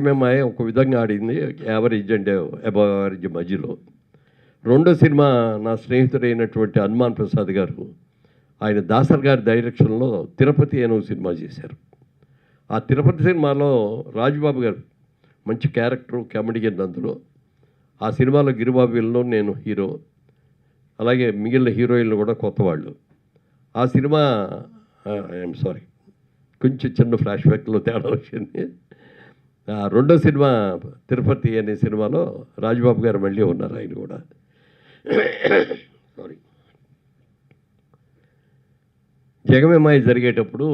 మేమై ఒక విధంగా ఆడింది. యావరేజ్ అండ్ అబవ్ యావరేజ్ మధ్యలో. రెండో సినిమా నా స్నేహితుడైనటువంటి హనుమాన్ ప్రసాద్ గారు, ఆయన దాసర్ గారి డైరెక్షన్‌లో 'తిరుపతి' అనే ఒక సినిమా చేశారు. ఆ 'తిరుపతి' సినిమాలో రాజుబాబు గారు మంచి క్యారెక్టర్ కామెడియన్ అందులో. ఆ సినిమాలో గిరిబాబు విలన్, నేను హీరో. అలాగే మిగిలిన హీరోయిన్లు కూడా కొత్తవాళ్ళు. ఆ సినిమా ఐయామ్ సారీ, కొంచెం చిన్న ఫ్లాష్ బ్యాక్‌లో తేడా వచ్చింది. రెండో సినిమా 'తిరుపతి' అనే సినిమాలో రాజుబాబు గారు మళ్ళీ ఉన్నారు, ఆయన కూడా. సారీ. జగమేమాయి జరిగేటప్పుడు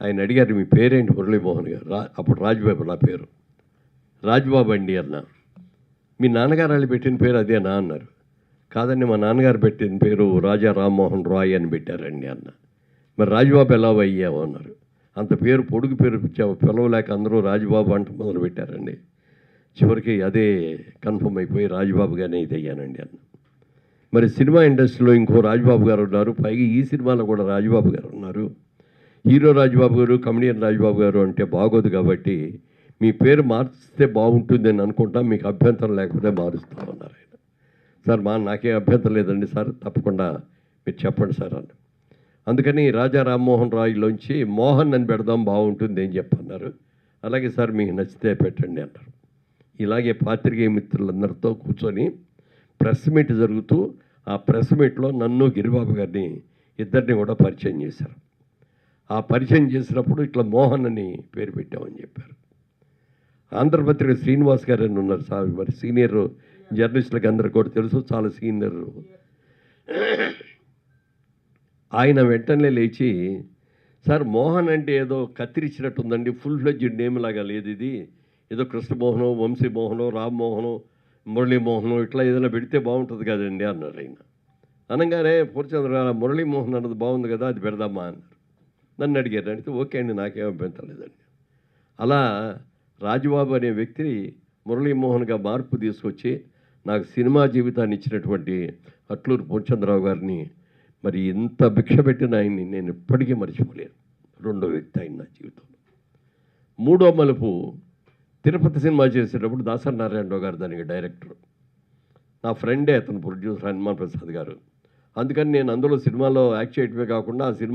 ఆయన అడిగారు, మీ పేరేంటి మురళీమోహన్ గారు? అప్పుడు రాజుబాబు నా పేరు. రాజుబాబు అండి అన్న. మీ నాన్నగారు వాళ్ళు పెట్టిన పేరు అదేనా అన్నారు. కాదండి, మా నాన్నగారు పెట్టిన పేరు రాజా రామ్మోహన్ రాయ్ అని పెట్టారండి అన్న. మరి రాజుబాబు ఎలా అయ్యావు అన్నారు. అంత పేరు పొడుగు పేరు పిలవలేక అందరూ రాజుబాబు అంటూ మొదలు పెట్టారండి. చివరికి అదే కన్ఫర్మ్ అయిపోయి రాజుబాబుగానే ఇది అయ్యానండి అన్న. మరి సినిమా ఇండస్ట్రీలో ఇంకో రాజుబాబు గారు ఉన్నారు, పైగా ఈ సినిమాలో కూడా రాజుబాబు గారు ఉన్నారు. హీరో రాజుబాబు గారు, కమెడియన్ రాజుబాబు గారు అంటే బాగోదు, కాబట్టి మీ పేరు మార్చితే బాగుంటుందని అనుకుంటా, మీకు అభ్యంతరం లేకపోతే మారుస్తామన్నారు ఆయన. సార్ నాకేం అభ్యంతరం లేదండి సార్, తప్పకుండా మీరు చెప్పండి సార్ అన్న. అందుకని రాజా రామ్మోహన్ రాయ్లోంచి మోహన్ అని పెడదాం, బాగుంటుంది అని చెప్పన్నారు. అలాగే సార్ మీకు నచ్చితే పెట్టండి అన్నారు. ఇలాగే పాత్రికేయ మిత్రులందరితో కూర్చొని ప్రెస్ మీట్ జరుగుతూ, ఆ ప్రెస్ మీట్లో నన్ను గిరిబాబు గారిని ఇద్దరిని కూడా పరిచయం చేశారు. ఆ పరిచయం చేసినప్పుడు ఇట్లా మోహన్ అని పేరు పెట్టామని చెప్పారు. ఆంధ్రపత్రిక శ్రీనివాస్ గారు అని ఉన్నారు సార్, మరి సీనియర్ జర్నలిస్టులకు అందరికీ కూడా తెలుసు, చాలా సీనియర్. ఆయన వెంటనే లేచి, సార్ మోహన్ అంటే ఏదో కత్తిరించినట్టుందండి, ఫుల్ ఫ్లెడ్జ్డ్ నేమ్ లాగా లేదు ఇది, ఏదో కృష్ణమోహను, వంశీమోహను, రామ్మోహను, మురళీమోహను ఇట్లా ఏదైనా పెడితే బాగుంటుంది కదండి అన్నారు ఆయన. అనగానే పూర్ణచంద్ర మురళీమోహన్ అన్నది బాగుంది కదా, అది పెడదామా అన్నారు. నన్ను అడిగారు, అడిగితే ఓకే అండి, నాకేం అభ్యంతరం లేదండి. అలా రాజుబాబు అనే వ్యక్తి మురళీమోహన్గా మార్పు తీసుకొచ్చి నాకు సినిమా జీవితాన్ని ఇచ్చినటువంటి అట్లూరు పూర్ణచంద్రరావు గారిని, మరి ఇంత భిక్ష పెట్టిన ఆయన్ని నేను ఎప్పటికీ మర్చిపోలేను. రెండో వ్యక్తి ఆయన నా జీవితంలో. మూడో మలుపు, తిరుపతి సినిమా చేసేటప్పుడు దాసరి నారాయణరావు గారు దానికి డైరెక్టర్. నా ఫ్రెండే అతను, ప్రొడ్యూసర్ హనుమాన్ ప్రసాద్ గారు. అందుకని నేను అందులో సినిమాలో యాక్ట్ చేయడమే కాకుండా ఆ సినిమా